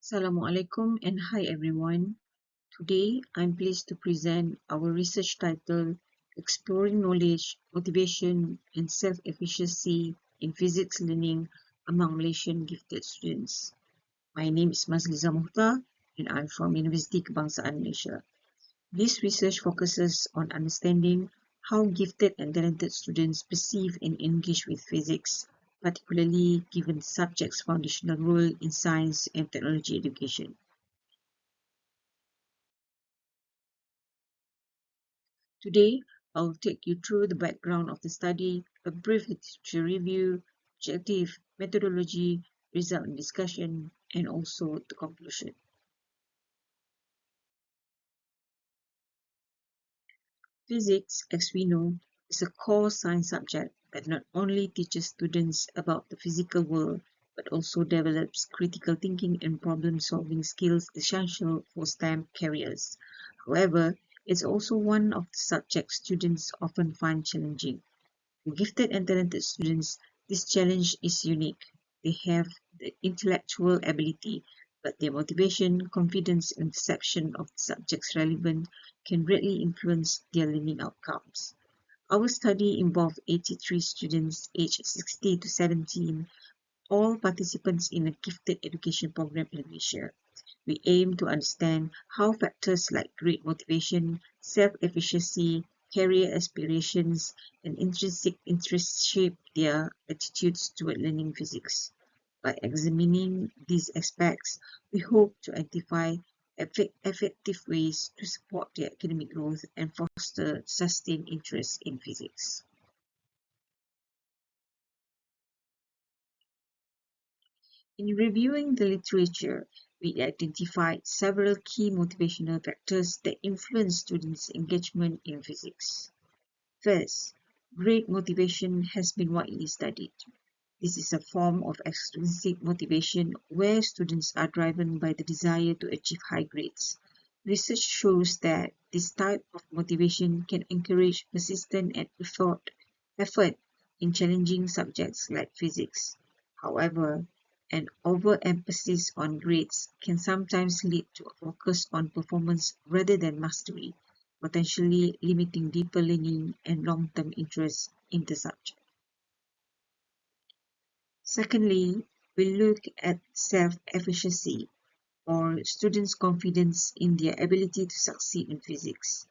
Assalamualaikum and hi everyone. Today I'm pleased to present our research title Exploring Knowledge, Motivation and Self-Efficacy in Physics Learning among Malaysian Gifted Students. My name is Mazliza Mohtar and I'm from Universiti Kebangsaan, Malaysia. This research focuses on understanding how gifted and talented students perceive and engage with physics, particularly given the subject's foundational role in science and technology education. Today, I'll take you through the background of the study, a brief literature review, objective, methodology, result and discussion, and also the conclusion. Physics, as we know, is a core science subject that not only teaches students about the physical world, but also develops critical thinking and problem-solving skills essential for STEM careers. However, it's also one of the subjects students often find challenging. For gifted and talented students, this challenge is unique. They have the intellectual ability, but their motivation, confidence, and perception of the subject's relevance can greatly influence their learning outcomes. Our study involved 83 students aged 16 to 17, all participants in a gifted education program in Malaysia. We aim to understand how factors like grade motivation, self-efficacy, career aspirations, and intrinsic interests shape their attitudes toward learning physics. By examining these aspects, we hope to identify effective ways to support their academic growth and foster sustained interest in physics. In reviewing the literature, we identified several key motivational factors that influence students' engagement in physics. First, grade motivation has been widely studied. This is a form of extrinsic motivation where students are driven by the desire to achieve high grades. Research shows that this type of motivation can encourage persistent and effort in challenging subjects like physics. However, an overemphasis on grades can sometimes lead to a focus on performance rather than mastery, potentially limiting deeper learning and long-term interest in the subject. Secondly, we look at self-efficacy, or students' confidence in their ability to succeed in physics.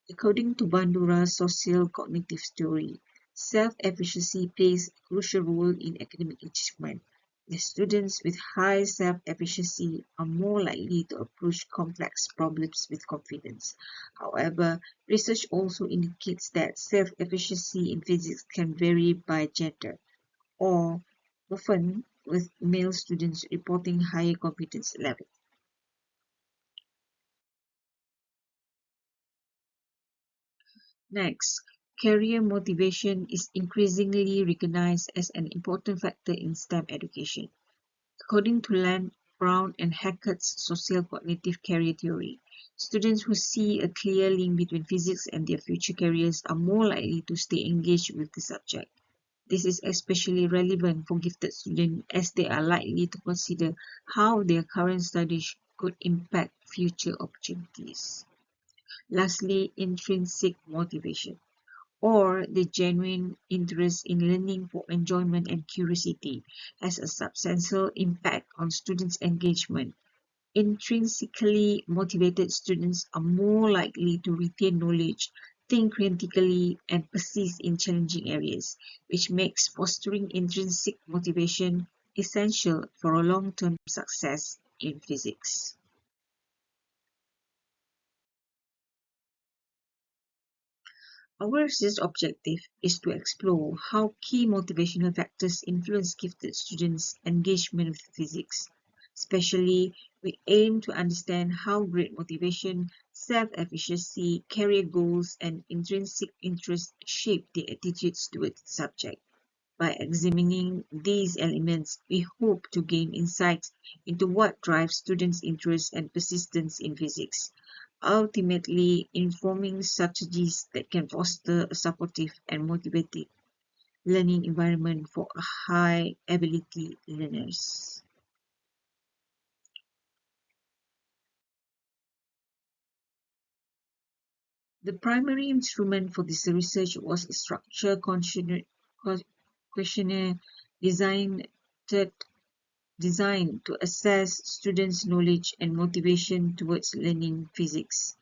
According to Bandura's social cognitive theory, self-efficacy plays a crucial role in academic achievement. The students with high self-efficacy are more likely to approach complex problems with confidence. However, research also indicates that self-efficacy in physics can vary by gender, or often with male students reporting higher competence levels. Next, career motivation is increasingly recognized as an important factor in STEM education. According to Land, Brown, and Hackett's social cognitive career theory, students who see a clear link between physics and their future careers are more likely to stay engaged with the subject. This is especially relevant for gifted students as they are likely to consider how their current studies could impact future opportunities. Lastly, intrinsic motivation, or the genuine interest in learning for enjoyment and curiosity, has a substantial impact on students' engagement. Intrinsically motivated students are more likely to retain knowledge, think critically, and persist in challenging areas, which makes fostering intrinsic motivation essential for a long-term success in physics. Our research objective is to explore how key motivational factors influence gifted students' engagement with physics. Especially, we aim to understand how great motivation, self-efficacy, career goals, and intrinsic interest shape their attitudes towards the subject. By examining these elements, we hope to gain insights into what drives students' interest and persistence in physics, ultimately informing strategies that can foster a supportive and motivated learning environment for high ability learners. The primary instrument for this research was a structured questionnaire designed to, designed to assess students' knowledge and motivation towards learning physics.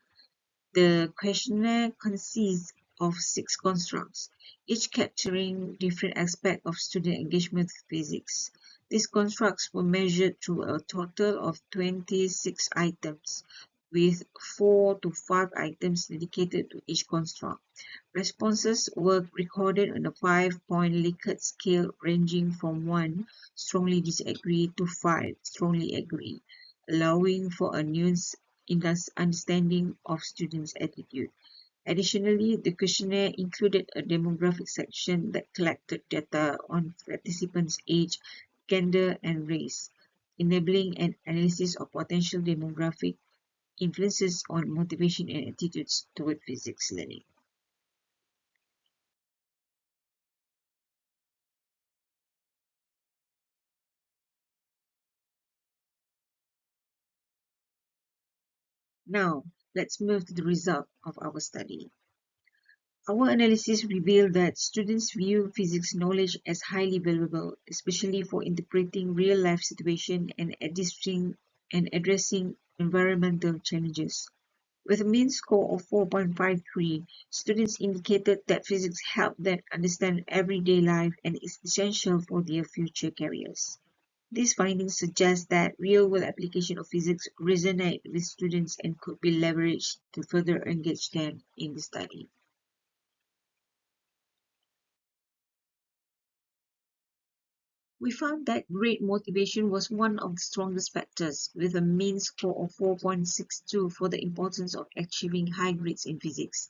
The questionnaire consists of 6 constructs, each capturing different aspects of student engagement with physics. These constructs were measured through a total of 26 items, with 4 to 5 items dedicated to each construct. Responses were recorded on a 5-point Likert scale ranging from 1 strongly disagree to 5 strongly agree, allowing for a nuanced understanding of students' attitude. Additionally, the questionnaire included a demographic section that collected data on participants' age, gender, and race, enabling an analysis of potential demographic influences on motivation and attitudes toward physics learning. Now, let's move to the result of our study. Our analysis revealed that students view physics knowledge as highly valuable, especially for interpreting real-life situations and addressing environmental challenges. With a mean score of 4.53, students indicated that physics helped them understand everyday life and is essential for their future careers. These findings suggest that real-world application of physics resonate with students and could be leveraged to further engage them in the study. We found that grade motivation was one of the strongest factors, with a mean score of 4.62 for the importance of achieving high grades in physics.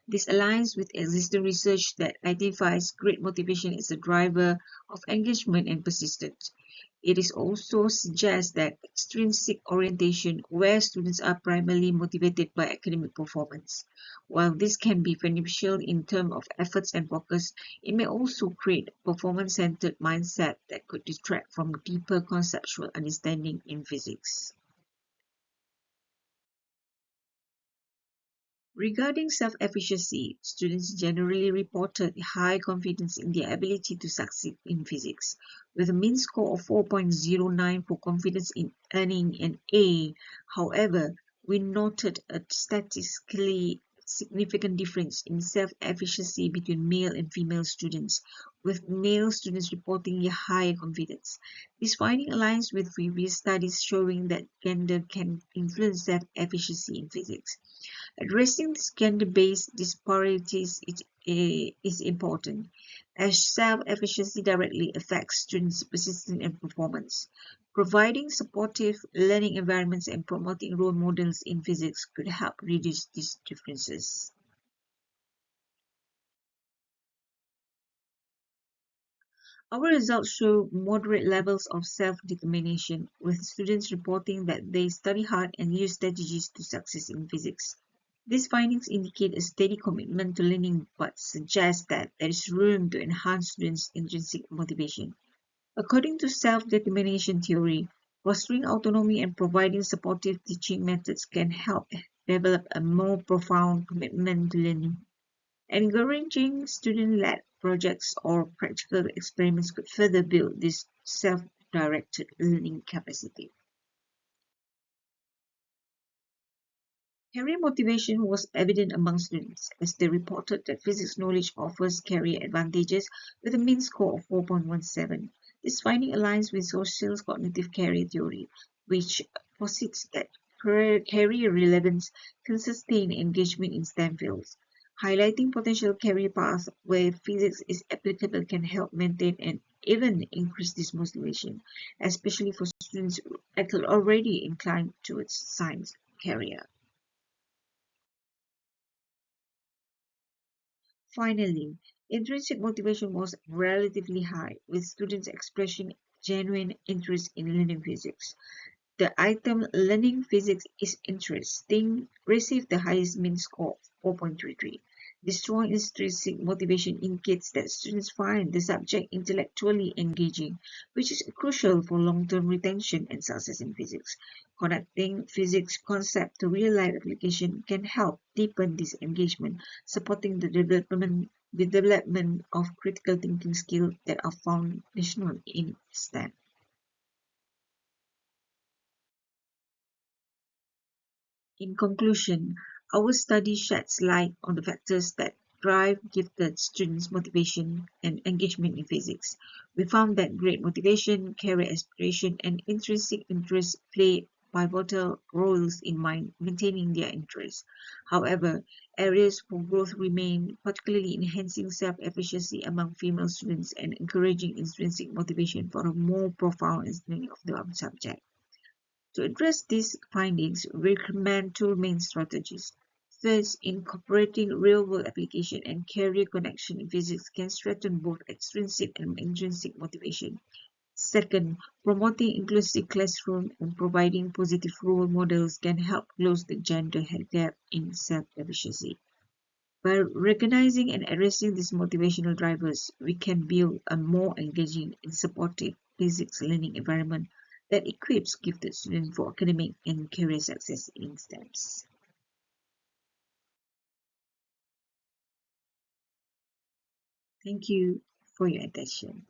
This aligns with existing research that identifies grade motivation as a driver of engagement and persistence. It is also suggests that extrinsic orientation, where students are primarily motivated by academic performance. While this can be beneficial in terms of efforts and focus, it may also create a performance-centered mindset that could distract from deeper conceptual understanding in physics. Regarding self-efficacy, students generally reported high confidence in their ability to succeed in physics, with a mean score of 4.09 for confidence in earning an A. However, we noted a statistically significant difference in self-efficacy between male and female students, with male students reporting a higher confidence. This finding aligns with previous studies showing that gender can influence self-efficacy in physics. Addressing these gender-based disparities is important, as self-efficacy directly affects students' persistence and performance. Providing supportive learning environments and promoting role models in physics could help reduce these differences. Our results show moderate levels of self-determination, with students reporting that they study hard and use strategies to succeed in physics. These findings indicate a steady commitment to learning but suggest that there is room to enhance students' intrinsic motivation. According to self-determination theory, fostering autonomy and providing supportive teaching methods can help develop a more profound commitment to learning. Encouraging student-led projects or practical experiments could further build this self-directed learning capacity. Career motivation was evident among students, as they reported that physics knowledge offers career advantages with a mean score of 4.17. This finding aligns with social cognitive career theory, which posits that career relevance can sustain engagement in STEM fields. Highlighting potential career paths where physics is applicable can help maintain and even increase this motivation, especially for students already inclined towards science career. Finally, intrinsic motivation was relatively high, with students expressing genuine interest in learning physics. The item "Learning physics is interesting" received the highest mean score of 4.33. The strong intrinsic motivation indicates that students find the subject intellectually engaging, which is crucial for long-term retention and success in physics. Connecting physics concept to real-life application can help deepen this engagement, supporting the development of critical thinking skills that are foundational in STEM. In conclusion, our study sheds light on the factors that drive gifted students' motivation and engagement in physics. We found that great motivation, career aspiration, and intrinsic interest play pivotal roles in maintaining their interest. However, areas for growth remain, particularly enhancing self-efficacy among female students and encouraging intrinsic motivation for a more profound understanding of the subject. To address these findings, we recommend two main strategies. First, incorporating real-world application and career connection in physics can strengthen both extrinsic and intrinsic motivation. Second, promoting inclusive classroom and providing positive role models can help close the gender gap in self-efficacy. By recognizing and addressing these motivational drivers, we can build a more engaging and supportive physics learning environment that equips gifted students for academic and career success in STEMs. Thank you for your attention.